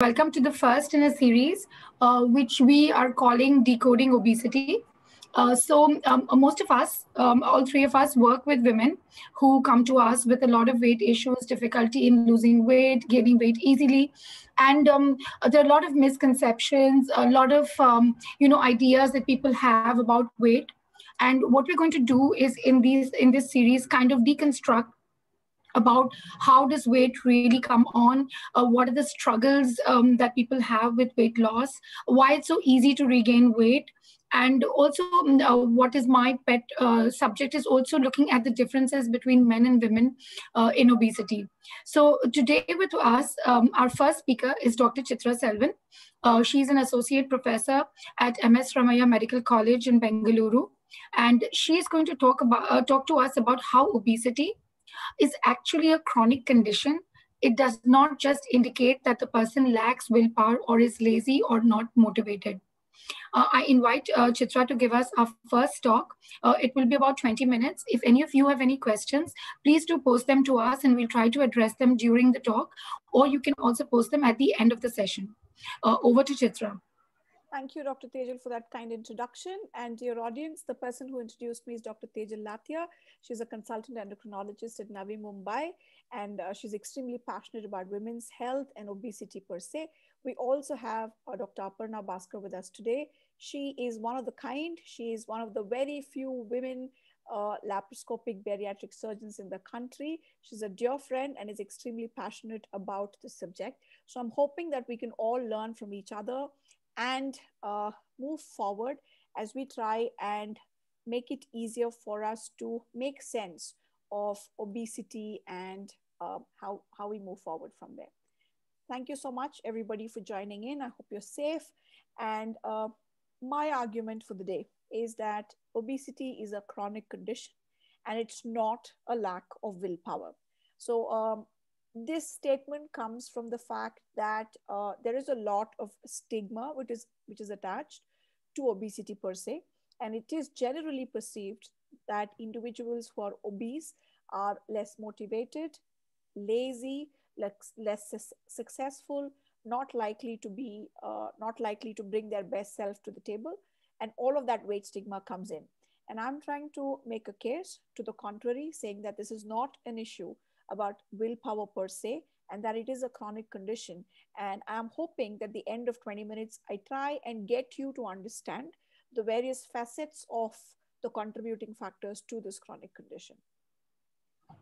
Welcome to the first in a series, which we are calling Decoding Obesity. Most of us, all three of us, work with women who come to us with a lot of weight issues, difficulty in losing weight, gaining weight easily. And there are a lot of misconceptions, a lot of ideas that people have about weight. And what we're going to do is in this series kind of deconstruct about how does weight really come on, what are the struggles that people have with weight loss, why it's so easy to regain weight, and also what is my pet subject is also looking at the differences between men and women in obesity. So today with us, our first speaker is Dr. Chitra Selvan. She's an associate professor at Ramaiah Medical College in Bengaluru, and she is going to talk to us about how obesity is actually a chronic condition. It does not just indicate that the person lacks willpower or is lazy or not motivated. I invite Chitra to give us our first talk. It will be about 20 minutes. If any of you have any questions, please do post them to us and we'll try to address them during the talk, or you can also post them at the end of the session. Over to Chitra. Thank you, Dr. Tejal, for that kind introduction. And dear audience, the person who introduced me is Dr. Tejal Lathia. She's a consultant endocrinologist at Navi Mumbai, and she's extremely passionate about women's health and obesity per se. We also have Dr. Aparna Bhaskar with us today. She is one of the kind. She is one of the very few women laparoscopic bariatric surgeons in the country. She's a dear friend and is extremely passionate about the subject. So I'm hoping that we can all learn from each other and move forward as we try and make it easier for us to make sense of obesity and how we move forward from there. Thank you so much, everybody, for joining in. I hope you're safe. And my argument for the day is that obesity is a chronic condition and it's not a lack of willpower. So this statement comes from the fact that there is a lot of stigma which is attached to obesity per se, and it is generally perceived that individuals who are obese are less motivated, lazy, less successful, not likely to bring their best self to the table, and all of that weight stigma comes in. And I'm trying to make a case to the contrary, saying that this is not an issue about willpower per se, and that it is a chronic condition. And I'm hoping that at the end of 20 minutes, I try and get you to understand the various facets of the contributing factors to this chronic condition.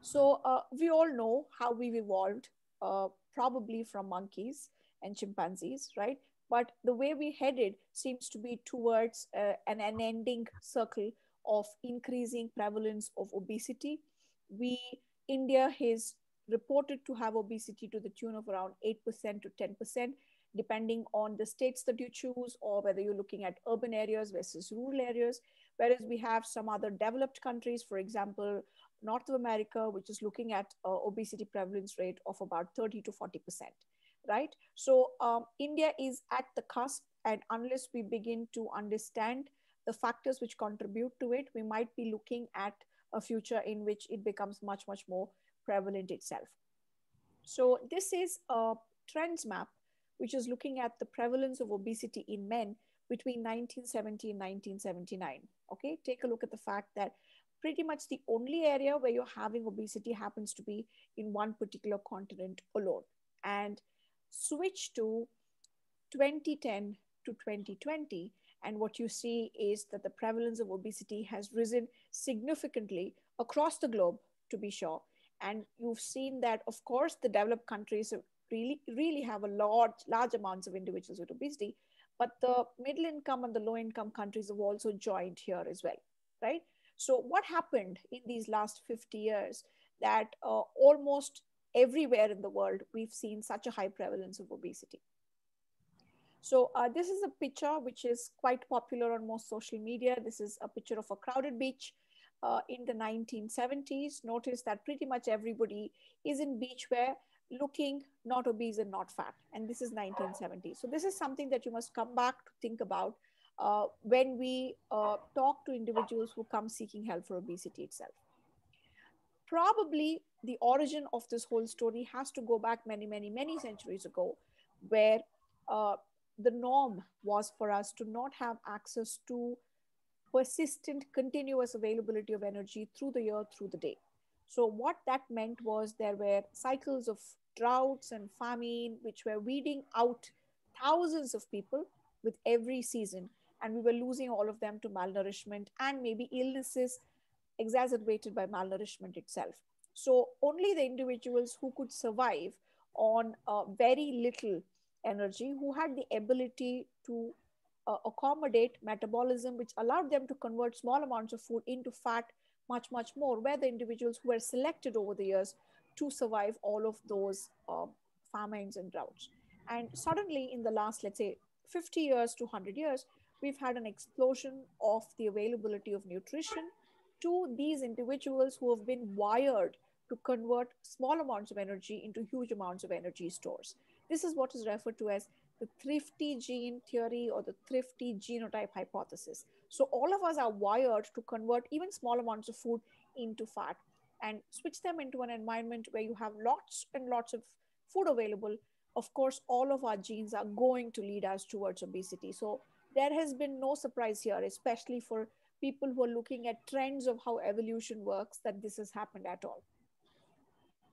So we all know how we've evolved, probably from monkeys and chimpanzees, right? But the way we headed seems to be towards an ending circle of increasing prevalence of obesity. India is reported to have obesity to the tune of around 8% to 10%, depending on the states that you choose or whether you're looking at urban areas versus rural areas. Whereas we have some other developed countries, for example, North America, which is looking at obesity prevalence rate of about 30 to 40%, right? So India is at the cusp, and unless we begin to understand the factors which contribute to it, we might be looking at a future in which it becomes much, much more prevalent itself. So this is a trends map, which is looking at the prevalence of obesity in men between 1970 and 1979. Okay, take a look at the fact that pretty much the only area where you're having obesity happens to be in one particular continent alone. And switch to 2010 to 2020, and what you see is that the prevalence of obesity has risen significantly across the globe, to be sure. And you've seen that, of course, the developed countries really have a large amounts of individuals with obesity, but the middle income and the low income countries have also joined here as well, right? So what happened in these last 50 years that almost everywhere in the world, we've seen such a high prevalence of obesity. So this is a picture which is quite popular on most social media. This is a picture of a crowded beach in the 1970s. Notice that pretty much everybody is in beachwear, looking not obese and not fat. And this is 1970. So this is something that you must come back to think about when we talk to individuals who come seeking help for obesity itself. Probably the origin of this whole story has to go back many centuries ago, where uh, the norm was for us to not have access to persistent, continuous availability of energy through the year, through the day. So, what that meant was there were cycles of droughts and famine, which were weeding out thousands of people with every season. And we were losing all of them to malnourishment and maybe illnesses exacerbated by malnourishment itself. So, only the individuals who could survive on very little energy, who had the ability to accommodate metabolism, which allowed them to convert small amounts of food into fat much, much more, were the individuals who were selected over the years to survive all of those famines and droughts. And suddenly, in the last, let's say, 50 years to 100 years, we've had an explosion of the availability of nutrition to these individuals who have been wired to convert small amounts of energy into huge amounts of energy stores. This is what is referred to as the thrifty gene theory or the thrifty genotype hypothesis. So, all of us are wired to convert even small amounts of food into fat and switch them into an environment where you have lots and lots of food available. Of course, all of our genes are going to lead us towards obesity. So, there has been no surprise here, especially for people who are looking at trends of how evolution works, that this has happened at all.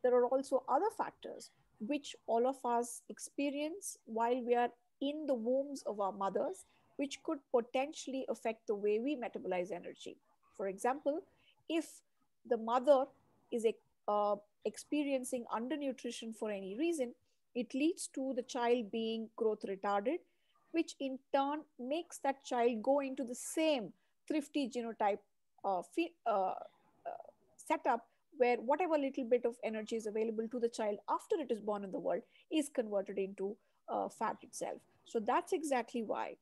There are also other factors which all of us experience while we are in the wombs of our mothers, which could potentially affect the way we metabolize energy. For example, if the mother is experiencing undernutrition for any reason, it leads to the child being growth retarded, which in turn makes that child go into the same thrifty genotype setup where whatever little bit of energy is available to the child after it is born in the world is converted into fat itself. So that's exactly why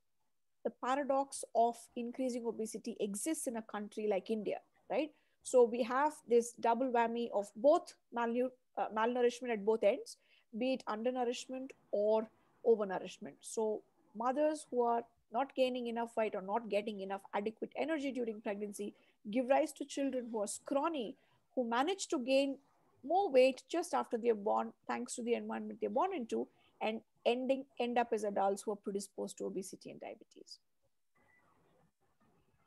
the paradox of increasing obesity exists in a country like India, right? So we have this double whammy of both malnourishment at both ends, be it undernourishment or overnourishment. So mothers who are not gaining enough weight or not getting enough adequate energy during pregnancy give rise to children who are scrawny, who manage to gain more weight just after they're born, thanks to the environment they're born into, and end up as adults who are predisposed to obesity and diabetes.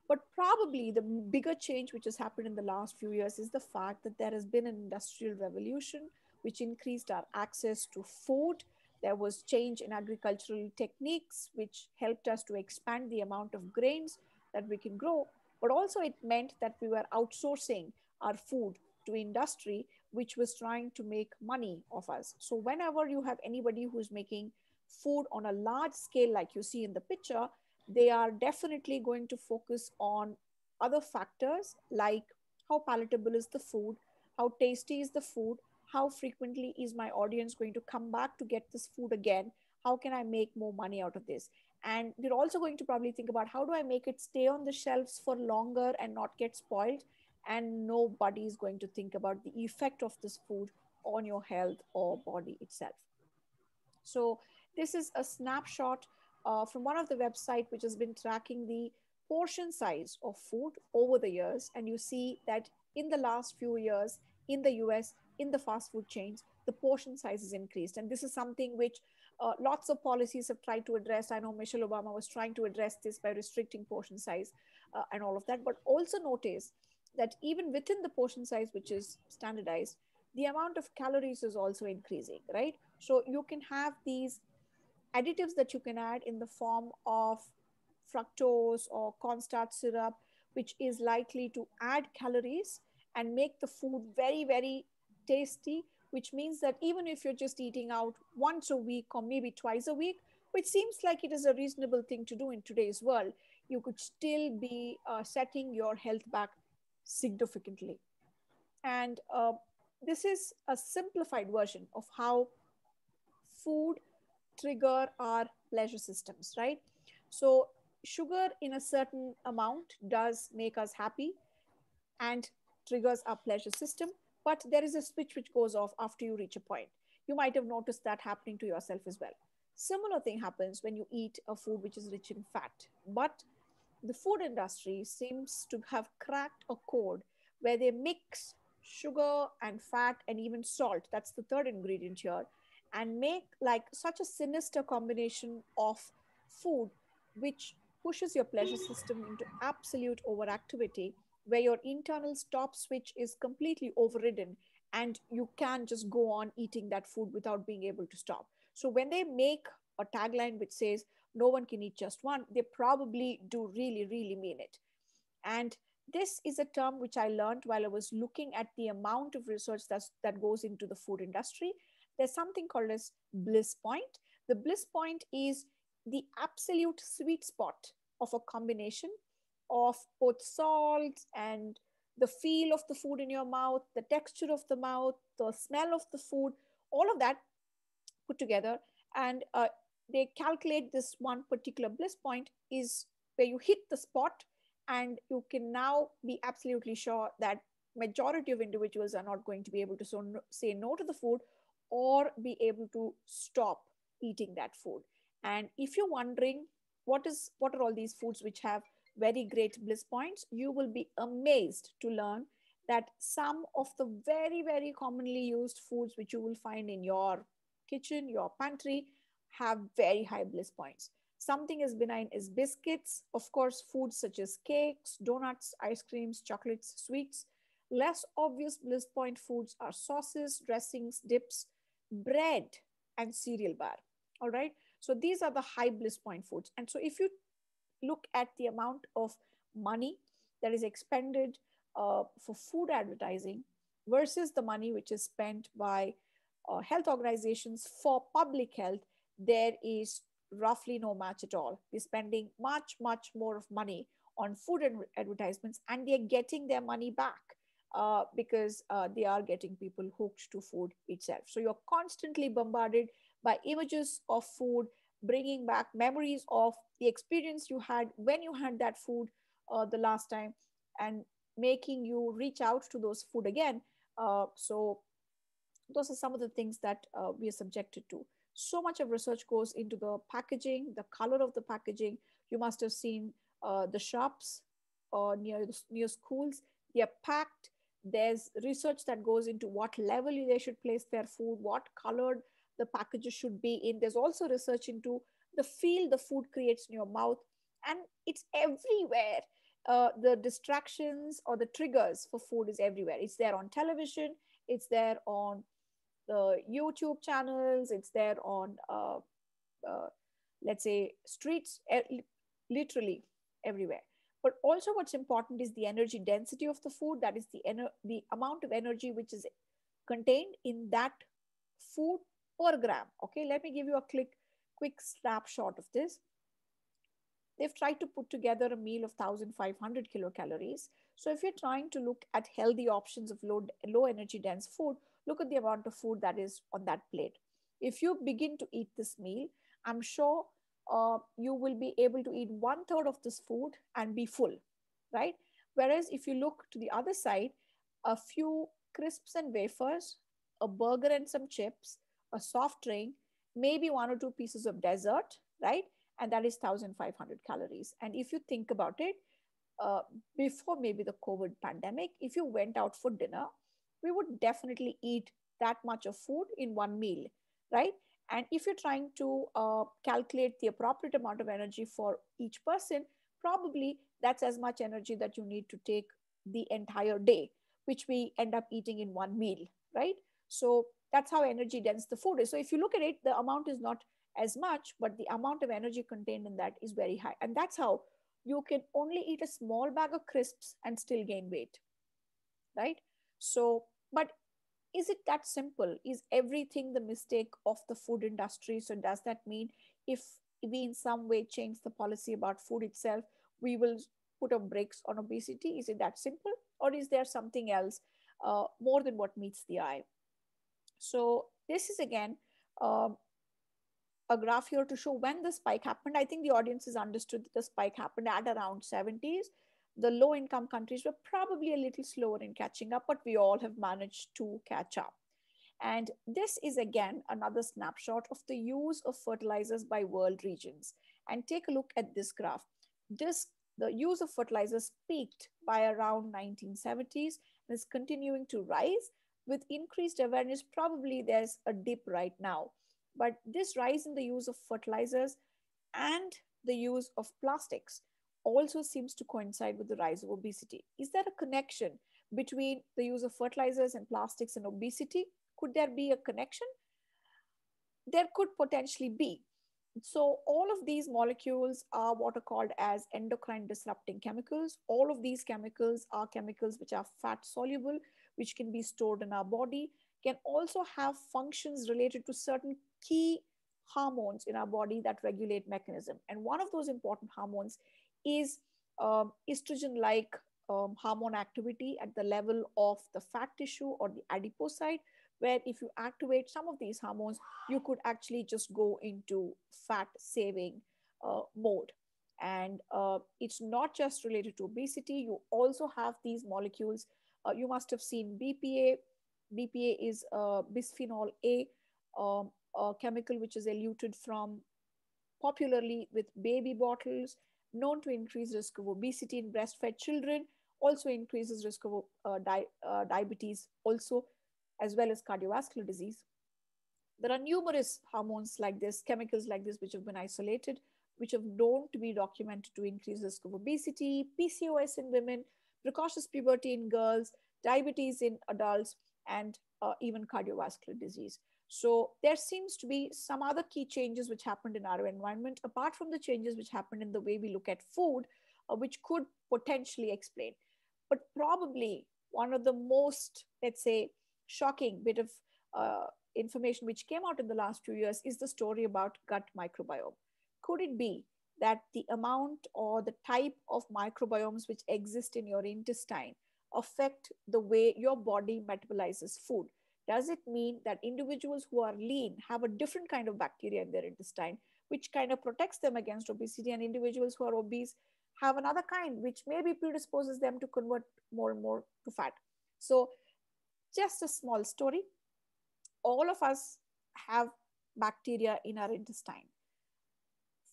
But probably the bigger change which has happened in the last few years is the fact that there has been an industrial revolution which increased our access to food. There was change in agricultural techniques which helped us to expand the amount of grains that we can grow. But also it meant that we were outsourcing our food to industry which was trying to make money of us. So whenever you have anybody who's making food on a large scale like you see in the picture, they are definitely going to focus on other factors like how palatable is the food, how tasty is the food, how frequently is my audience going to come back to get this food again, how can I make more money out of this. And they're also going to probably think about how do I make it stay on the shelves for longer and not get spoiled. And nobody is going to think about the effect of this food on your health or body itself. So this is a snapshot from one of the website which has been tracking the portion size of food over the years. And you see that in the last few years in the US, in the fast food chains, the portion size has increased. And this is something which lots of policies have tried to address. I know Michelle Obama was trying to address this by restricting portion size and all of that. But also notice that even within the portion size, which is standardized, the amount of calories is also increasing, right? So you can have these additives that you can add in the form of fructose or cornstarch syrup, which is likely to add calories and make the food very, very tasty, which means that even if you're just eating out once a week or maybe twice a week, which seems like it is a reasonable thing to do in today's world, you could still be setting your health back significantly. And this is a simplified version of how food trigger our pleasure systems, right? So, sugar in a certain amount does make us happy and triggers our pleasure system, but there is a switch which goes off after you reach a point. You might have noticed that happening to yourself as well. Similar thing happens when you eat a food which is rich in fat, but the food industry seems to have cracked a code where they mix sugar and fat and even salt, that's the third ingredient here, and make like such a sinister combination of food, which pushes your pleasure system into absolute overactivity, where your internal stop switch is completely overridden and you can just go on eating that food without being able to stop. So when they make a tagline which says no one can eat just one, they probably do really, really mean it. And this is a term which I learned while I was looking at the amount of research that goes into the food industry. There's something called as bliss point. The bliss point is the absolute sweet spot of a combination of both salts and the feel of the food in your mouth, the texture of the mouth, the smell of the food, all of that put together. And they calculate this one particular bliss point is where you hit the spot, and you can now be absolutely sure that majority of individuals are not going to be able to say no to the food or be able to stop eating that food. And if you're wondering what are all these foods which have very great bliss points, you will be amazed to learn that some of the very, very commonly used foods which you will find in your kitchen, your pantry, have very high bliss points. Something as benign as biscuits, of course, foods such as cakes, donuts, ice creams, chocolates, sweets. Less obvious bliss point foods are sauces, dressings, dips, bread, and cereal bar. All right. So these are the high bliss point foods. And so if you look at the amount of money that is expended for food advertising versus the money which is spent by health organizations for public health, there is roughly no match at all. They're spending much, much more of money on food advertisements, and they're getting their money back because they are getting people hooked to food itself. So you're constantly bombarded by images of food, bringing back memories of the experience you had when you had that food the last time, and making you reach out to those food again. So those are some of the things that we are subjected to. So much of research goes into the packaging, the color of the packaging. You must have seen the shops near schools. They are packed. There's research that goes into what level they should place their food, what colored the packages should be in. There's also research into the feel the food creates in your mouth, and it's everywhere. The distractions or the triggers for food is everywhere. It's there on television, it's there on the YouTube channels, it's there on, uh, let's say, streets, literally everywhere. But also, what's important is the energy density of the food. That is the amount of energy which is contained in that food per gram. Okay, let me give you a quick snapshot of this. They've tried to put together a meal of 1,500 kilocalories. So if you're trying to look at healthy options of low energy dense food, look at the amount of food that is on that plate. If you begin to eat this meal, I'm sure you will be able to eat 1/3 of this food and be full, right? Whereas if you look to the other side, a few crisps and wafers, a burger and some chips, a soft drink, maybe one or two pieces of dessert, right? And that is 1,500 calories. And if you think about it, uh, before maybe the COVID pandemic, if you went out for dinner, we would definitely eat that much of food in one meal, right? And if you're trying to calculate the appropriate amount of energy for each person, probably that's as much energy that you need to take the entire day, which we end up eating in one meal, right? So that's how energy dense the food is. So if you look at it, the amount is not as much, but the amount of energy contained in that is very high. And that's how you can only eat a small bag of crisps and still gain weight, right? So, but is it that simple? Is everything the mistake of the food industry? So does that mean if we in some way change the policy about food itself, we will put a brakes on obesity? Is it that simple? Or is there something else more than what meets the eye? So this is again a graph here to show when the spike happened. I think the audience has understood that the spike happened at around 70s. The low income countries were probably a little slower in catching up, but we all have managed to catch up. And this is again another snapshot of the use of fertilizers by world regions. And take a look at this graph. The use of fertilizers peaked by around 1970s and is continuing to rise. With increased awareness, probably there's a dip right now. But this rise in the use of fertilizers and the use of plastics also seems to coincide with the rise of obesity. Is there a connection between the use of fertilizers and plastics and obesity? Could there be a connection? There could potentially be. So all of these molecules are what are called as endocrine disrupting chemicals. All of these chemicals are chemicals which are fat soluble, which can be stored in our body, can also have functions related to certain key hormones in our body that regulate mechanism. And one of those important hormones is estrogen like hormone activity at the level of the fat tissue or the adipocyte, where if you activate some of these hormones, you could actually just go into fat saving mode. And it's not just related to obesity. You also have these molecules. You must have seen BPA. BPA is bisphenol A, a chemical which is eluted from popularly with baby bottles, known to increase risk of obesity in breastfed children, also increases risk of diabetes also, as well as cardiovascular disease. There are numerous hormones like this, chemicals like this, which have been isolated, which have known to be documented to increase risk of obesity, PCOS in women, precocious puberty in girls, diabetes in adults, and even cardiovascular disease. So there seems to be some other key changes which happened in our environment, apart from the changes which happened in the way we look at food, which could potentially explain. But probably one of the most, let's say, shocking bit of information which came out in the last few years is the story about gut microbiome. Could it be that the amount or the type of microbiomes which exist in your intestine affect the way your body metabolizes food? Does it mean that individuals who are lean have a different kind of bacteria in their intestine, which kind of protects them against obesity, and individuals who are obese have another kind, which maybe predisposes them to convert more and more to fat? So, just a small story. All of us have bacteria in our intestine.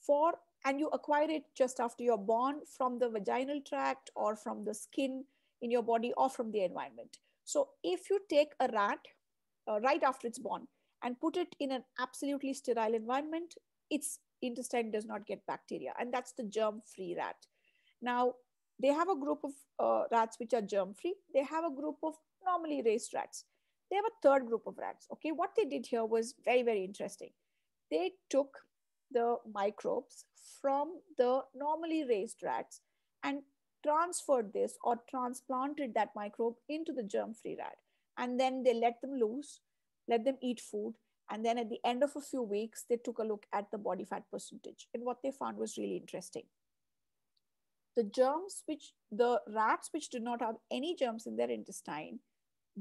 For and you acquire it just after you're born from the vaginal tract or from the skin in your body or from the environment. So if you take a rat right after it's born and put it in an absolutely sterile environment, its intestine does not get bacteria, and that's the germ-free rat. Now, they have a group of rats which are germ-free. They have a group of normally raised rats. They have a third group of rats. Okay, what they did here was very, very interesting. They took the microbes from the normally raised rats and transferred this or transplanted that microbe into the germ-free rat. And then they let them loose, let them eat food. And then at the end of a few weeks, they took a look at the body fat percentage. And what they found was really interesting. The rats which did not have any germs in their intestine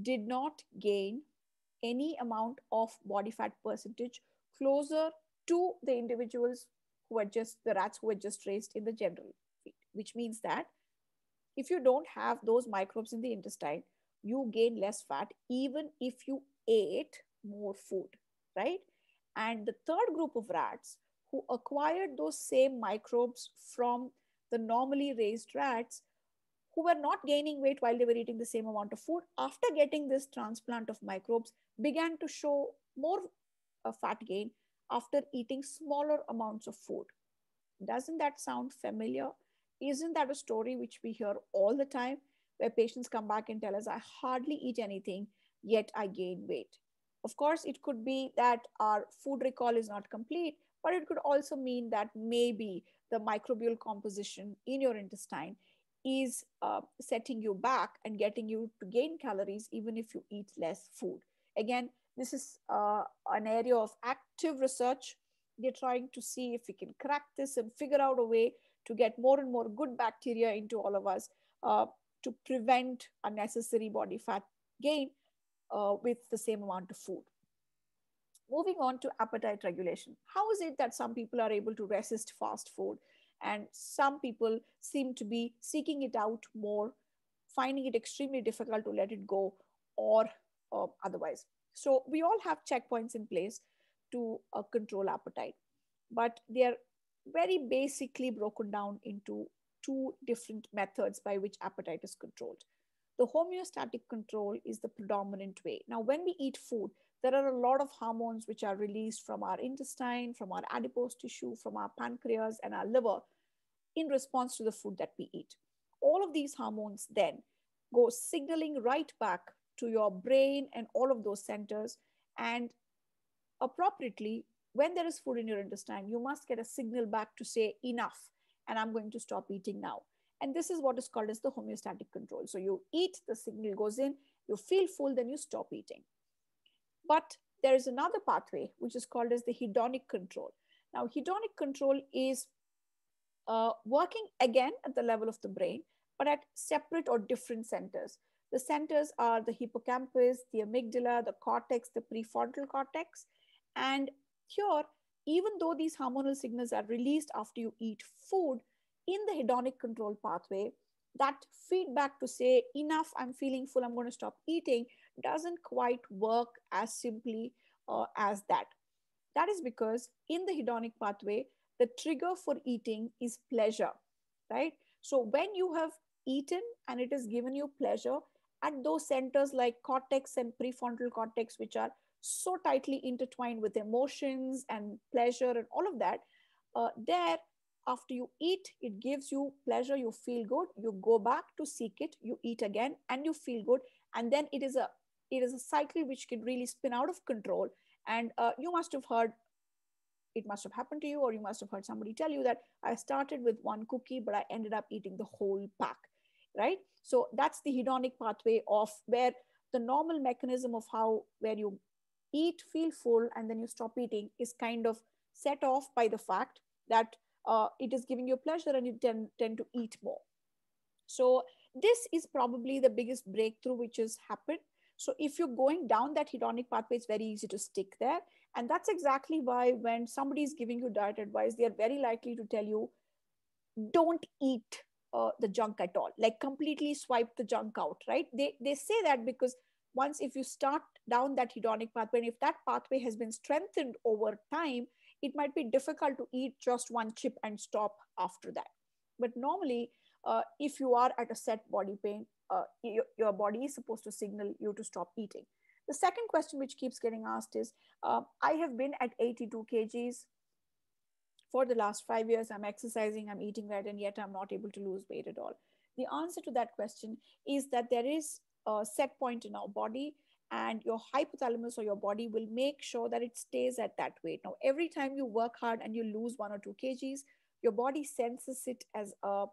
did not gain any amount of body fat percentage closer to the individuals who were just the rats who were just raised in the general feed, which means that if you don't have those microbes in the intestine, you gain less fat even if you ate more food, right? And the third group of rats who acquired those same microbes from the normally raised rats who were not gaining weight while they were eating the same amount of food, after getting this transplant of microbes, began to show more fat gain after eating smaller amounts of food. Doesn't that sound familiar? Isn't that a story which we hear all the time, where patients come back and tell us, I hardly eat anything, yet I gain weight? Of course, it could be that our food recall is not complete, but it could also mean that maybe the microbial composition in your intestine is setting you back and getting you to gain calories even if you eat less food. Again, this is an area of active research. They're trying to see if we can crack this and figure out a way to get more and more good bacteria into all of us to prevent unnecessary body fat gain with the same amount of food. Moving on to appetite regulation. How is it that some people are able to resist fast food and some people seem to be seeking it out more, finding it extremely difficult to let it go or otherwise? So we all have checkpoints in place to control appetite, but they are very basically broken down into two different methods by which appetite is controlled. The homeostatic control is the predominant way. Now, when we eat food, There are a lot of hormones which are released from our intestine, from our adipose tissue, from our pancreas and our liver in response to the food that we eat. All of these hormones then go signaling right back to your brain and all of those centers. And appropriately, when there is food in your intestine, you must get a signal back to say enough, and I'm going to stop eating now. And this is what is called as the homeostatic control. So you eat, the signal goes in, you feel full, then you stop eating. But there is another pathway which is called as the hedonic control. Now, hedonic control is working again at the level of the brain, but at separate or different centers. The centers are the hippocampus, the amygdala, the cortex, the prefrontal cortex. And here, even though these hormonal signals are released after you eat food, in the hedonic control pathway, that feedback to say, enough, I'm feeling full, I'm going to stop eating, doesn't quite work as simply as that. That is because in the hedonic pathway, the trigger for eating is pleasure, right? So when you have eaten and it has given you pleasure at those centers like cortex and prefrontal cortex, which are so tightly intertwined with emotions and pleasure and all of that, there, after you eat, it gives you pleasure, you feel good, you go back to seek it, you eat again, and you feel good. And then it is a cycle which can really spin out of control. And you must have heard, it must have happened to you, or you must have heard somebody tell you that I started with one cookie, but I ended up eating the whole pack, right? So that's the hedonic pathway of where the normal mechanism of how, where you eat, feel full, and then you stop eating is kind of set off by the fact that it is giving you pleasure and you tend to eat more. So this is probably the biggest breakthrough which has happened. So if you're going down that hedonic pathway, it's very easy to stick there. And that's exactly why when somebody is giving you diet advice, they are very likely to tell you, don't eat the junk at all, like completely swipe the junk out, right? They say that because once if you start down that hedonic pathway, and if that pathway has been strengthened over time, it might be difficult to eat just one chip and stop after that. But normally, if you are at a set body pain, your body is supposed to signal you to stop eating. The second question which keeps getting asked is, I have been at 82 kgs for the last 5 years. I'm exercising, I'm eating right, and yet I'm not able to lose weight at all. The answer to that question is that there is a set point in our body, and your hypothalamus or your body will make sure that it stays at that weight. Now, every time you work hard and you lose 1 or 2 kgs, your body senses it as a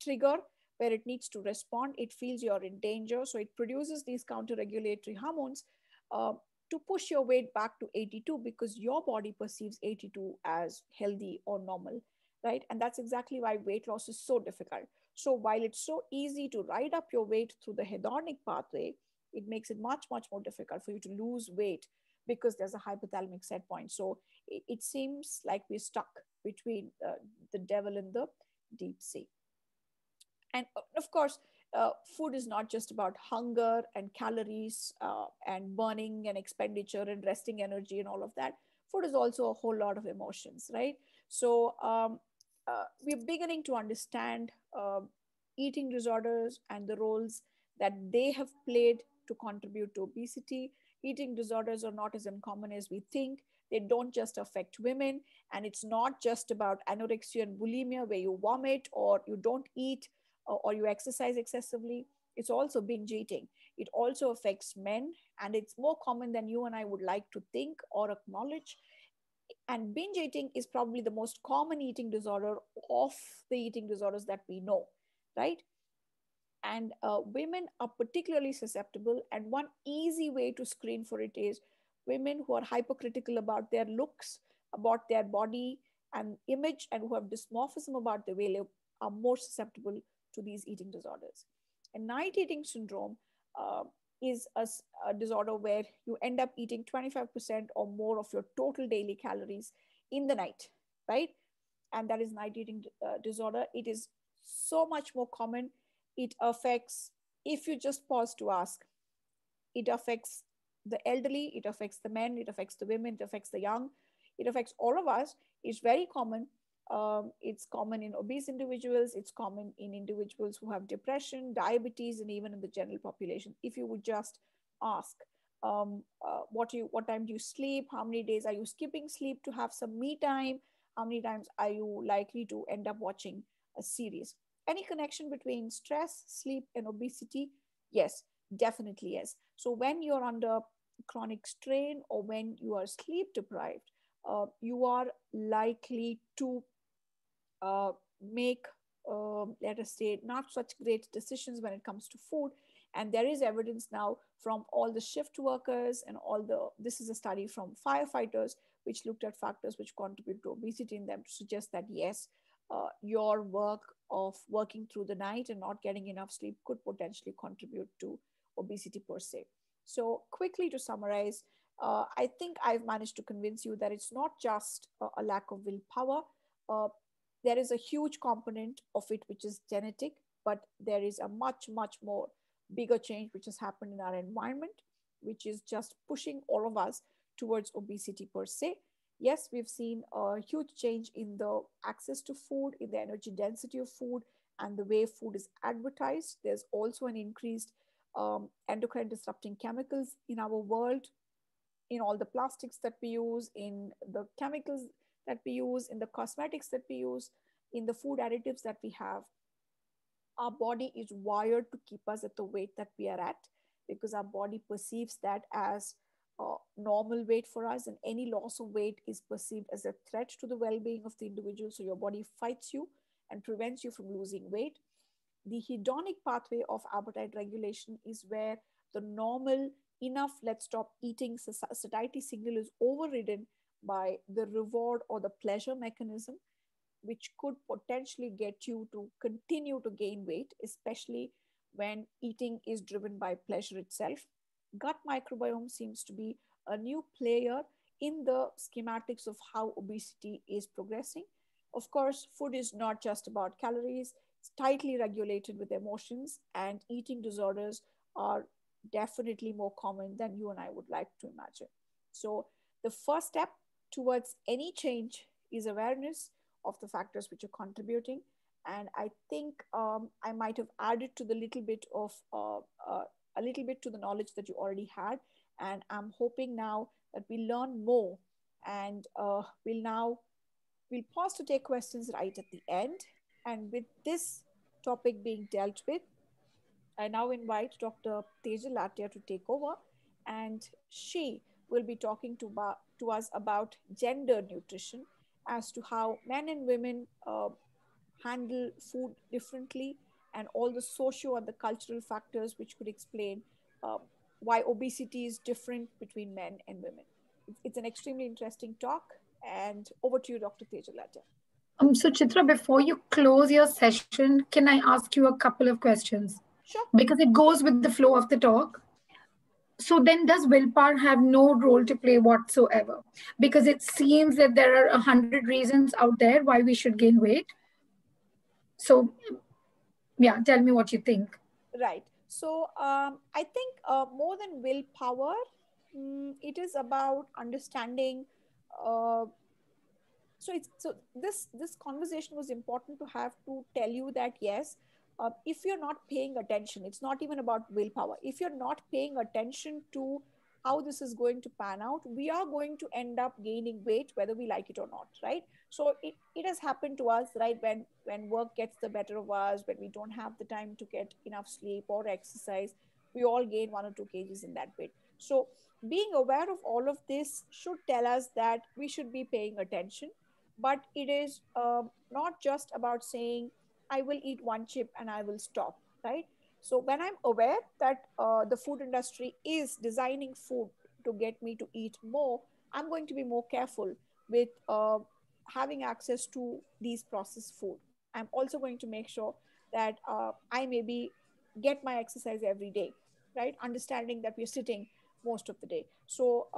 trigger where it needs to respond. It feels you're in danger. So it produces these counter regulatory hormones uh, to push your weight back to 82 because your body perceives 82 as healthy or normal, right? And that's exactly why weight loss is so difficult. So while it's so easy to ride up your weight through the hedonic pathway, it makes it much, much more difficult for you to lose weight because there's a hypothalamic set point. So it seems like we're stuck between the devil and the deep sea. And of course, food is not just about hunger and calories and burning and expenditure and resting energy and all of that. Food is also a whole lot of emotions, right? So we're beginning to understand eating disorders and the roles that they have played to contribute to obesity. Eating disorders are not as uncommon as we think. They don't just affect women, and it's not just about anorexia and bulimia where you vomit or you don't eat or you exercise excessively. It's also binge eating. It also affects men, and it's more common than you and I would like to think or acknowledge. And binge eating is probably the most common eating disorder of the eating disorders that we know, right? And women are particularly susceptible. And one easy way to screen for it is women who are hypercritical about their looks, about their body and image, and who have dysmorphism about the way they are more susceptible to these eating disorders. And night eating syndrome is a disorder where you end up eating 25% or more of your total daily calories in the night, right? And that is night eating disorder. It is so much more common. It affects, if you just pause to ask, it affects the elderly, it affects the men, it affects the women, it affects the young, it affects all of us. It's very common. It's common in obese individuals, it's common in individuals who have depression, diabetes, and even in the general population, if you would just ask. what time do you sleep, how many days are you skipping sleep to have some me time, how many times are you likely to end up watching a series. Any connection between stress, sleep, and obesity? Yes, definitely yes. So when you're under chronic strain or when you are sleep deprived, you are likely to uh, make, let us say, not such great decisions when it comes to food. And there is evidence now from all the shift workers and all the, this is a study from firefighters, which looked at factors which contribute to obesity in them, to suggest that yes, your work of working through the night and not getting enough sleep could potentially contribute to obesity per se. So, quickly to summarize, I think I've managed to convince you that it's not just a lack of willpower. Uh, there is a huge component of it which is genetic, but there is a much, much more bigger change which has happened in our environment, which is just pushing all of us towards obesity per se. Yes, we've seen a huge change in the access to food, in the energy density of food, and the way food is advertised. There's also an increased endocrine disrupting chemicals in our world, in all the plastics that we use, in the chemicals that we use, in the cosmetics that we use, in the food additives that we have. Our body is wired to keep us at the weight that we are at, because our body perceives that as normal weight for us, and any loss of weight is perceived as a threat to the well-being of the individual. So your body fights you and prevents you from losing weight. The hedonic pathway of appetite regulation is where the normal enough let's stop eating satiety signal is overridden by the reward or the pleasure mechanism, which could potentially get you to continue to gain weight, especially when eating is driven by pleasure itself. Gut microbiome seems to be a new player in the schematics of how obesity is progressing. Of course, food is not just about calories, it's tightly regulated with emotions, and eating disorders are definitely more common than you and I would like to imagine. So, the first step towards any change is awareness of the factors which are contributing. And I think I might have added to the little bit of a little bit to the knowledge that you already had. And I'm hoping now that we learn more, and we'll pause to take questions right at the end. And with this topic being dealt with, I now invite Dr. Tejal Lathia to take over, and she will be talking to us about gender nutrition, as to how men and women handle food differently, and all the socio and the cultural factors which could explain uh, why obesity is different between men and women. It's an extremely interesting talk, and over to you, Dr. Tejal Lathia. So, Chitra, before you close your session, can I ask you a couple of questions? Sure. Because it goes with the flow of the talk. So, then does willpower have no role to play whatsoever? Because it seems that there are 100 reasons out there why we should gain weight. So, yeah, tell me what you think. Right. So I think more than willpower, it is about understanding. Uh, so this conversation was important to have, to tell you that yes, if you're not paying attention, it's not even about willpower. If you're not paying attention to how this is going to pan out, we are going to end up gaining weight whether we like it or not, right? So it has happened to us, right? When work gets the better of us, when we don't have the time to get enough sleep or exercise, we all gain 1 or 2 kgs in that bit. So being aware of all of this should tell us that we should be paying attention. But it is not just about saying I will eat one chip and I will stop, right? So when I'm aware that the food industry is designing food to get me to eat more, I'm going to be more careful with having access to these processed food. I'm also going to make sure that I maybe get my exercise every day, right? Understanding that we're sitting most of the day. So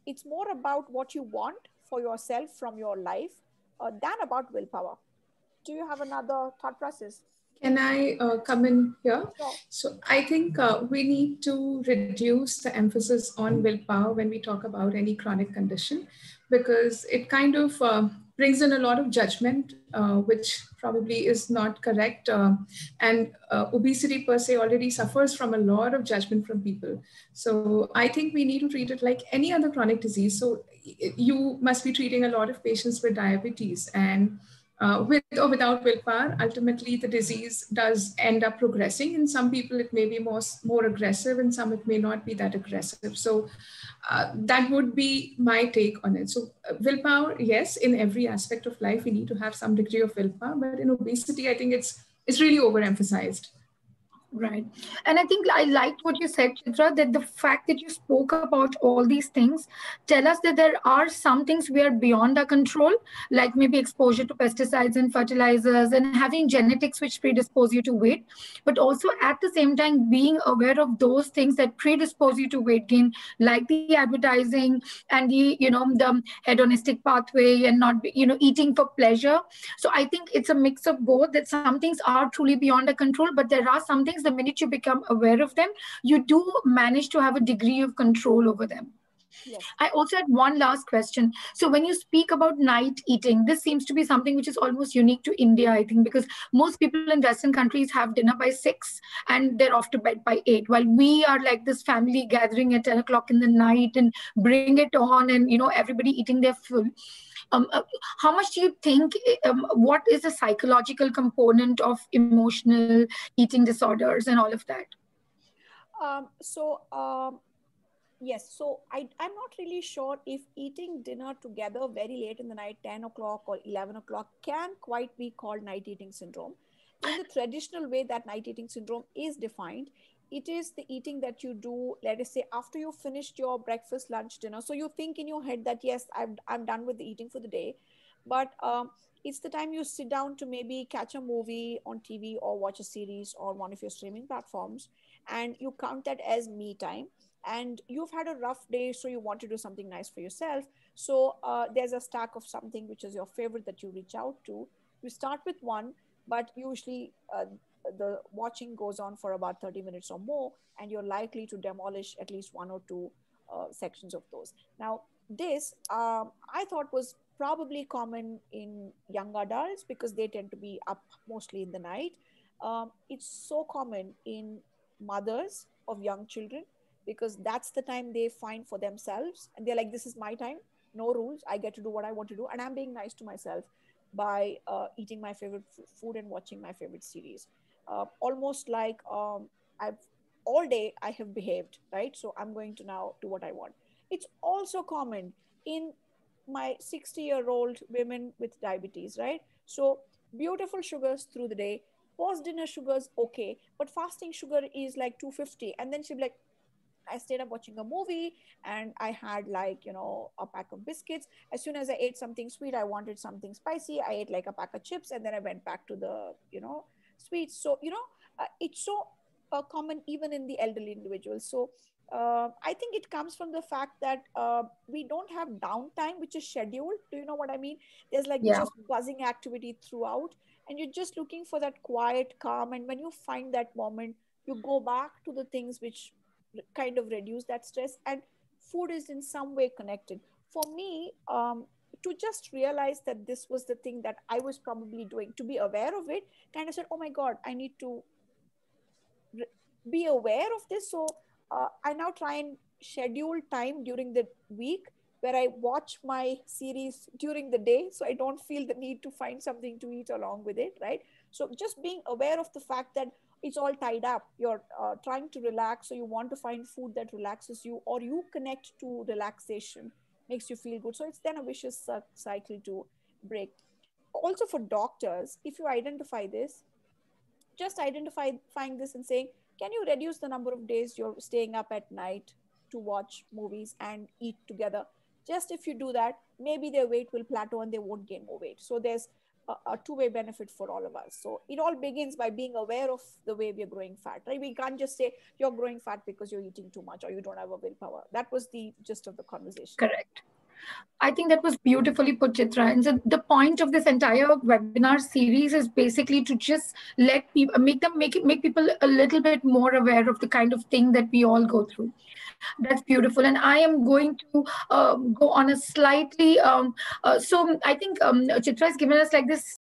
it's more about what you want for yourself from your life than about willpower. Do you have another thought process? Can I come in here? Sure. So I think we need to reduce the emphasis on willpower when we talk about any chronic condition, because it kind of brings in a lot of judgment, which probably is not correct. And obesity per se already suffers from a lot of judgment from people. So I think we need to treat it like any other chronic disease. So you must be treating a lot of patients with diabetes, and with or without willpower, ultimately the disease does end up progressing. In some people, it may be more aggressive, and some it may not be that aggressive. So that would be my take on it. So willpower, yes, in every aspect of life, we need to have some degree of willpower. But in obesity, I think it's really overemphasized. Right. And I think I liked what you said, Chitra, that the fact that you spoke about all these things tell us that there are some things we are beyond our control, like maybe exposure to pesticides and fertilizers and having genetics which predispose you to weight, but also at the same time being aware of those things that predispose you to weight gain, like the advertising and the hedonistic pathway and not, eating for pleasure. So I think it's a mix of both, that some things are truly beyond our control, but there are some things, the minute you become aware of them, you do manage to have a degree of control over them. Yes. I also had one last question. So when you speak about night eating, this seems to be something which is almost unique to India, I think, because most people in Western countries have dinner by 6 and they're off to bed by 8, while we are like this family gathering at 10 o'clock in the night and bring it on, and everybody eating their full. um, uh, how much do you think, what is the psychological component of emotional eating disorders and all of that? So yes, so I'm not really sure if eating dinner together very late in the night, 10 o'clock or 11 o'clock, can quite be called night eating syndrome. In the traditional way that night eating syndrome is defined, it is the eating that you do, let us say, after you finished your breakfast, lunch, dinner. So you think in your head that, yes, I'm done with the eating for the day. But it's the time you sit down to maybe catch a movie on TV or watch a series on one of your streaming platforms, and you count that as me time, and you've had a rough day, so you want to do something nice for yourself. So there's a stack of something which is your favorite that you reach out to. You start with one, but usually the watching goes on for about 30 minutes or more, and you're likely to demolish at least one or two sections of those. Now this I thought was probably common in young adults because they tend to be up mostly in the night. It's so common in mothers of young children, because that's the time they find for themselves, and they're like, this is my time, no rules, I get to do what I want to do, and I'm being nice to myself by eating my favorite food and watching my favorite series. Almost like I've all day I have behaved right, so I'm going to now do what I want. It's also common in my 60-year-old women with diabetes, right? So beautiful sugars through the day, post dinner sugars okay, but fasting sugar is like 250, and then she'll be like, I stayed up watching a movie and I had like, a pack of biscuits. As soon as I ate something sweet, I wanted something spicy. I ate like a pack of chips, and then I went back to the, sweets. So, it's so common even in the elderly individuals. So I think it comes from the fact that we don't have downtime, which is scheduled. Do you know what I mean? There's like Yeah. just buzzing activity throughout, and you're just looking for that quiet, calm. And when you find that moment, you go back to the things which kind of reduce that stress, and food is in some way connected. For me, to just realize that this was the thing that I was probably doing, to be aware of it, kind of said, oh my god, I need to be aware of this. So I now try and schedule time during the week where I watch my series during the day, so I don't feel the need to find something to eat along with it, right? So just being aware of the fact that it's all tied up. You're trying to relax, so you want to find food that relaxes you, or you connect to relaxation, makes you feel good. So it's then a vicious cycle to break. Also for doctors, if you identify this, just identifying this and saying, can you reduce the number of days you're staying up at night to watch movies and eat together? Just if you do that, maybe their weight will plateau and they won't gain more weight. So there's a two-way benefit for all of us. So it all begins by being aware of the way we're growing fat, right? We can't just say you're growing fat because you're eating too much or you don't have a willpower. That was the gist of the conversation. Correct. I think that was beautifully put, Chitra. And so the point of this entire webinar series is basically to just let people make people a little bit more aware of the kind of thing that we all go through. That's beautiful. And I am going to go on a slightly so I think Chitra has given us like this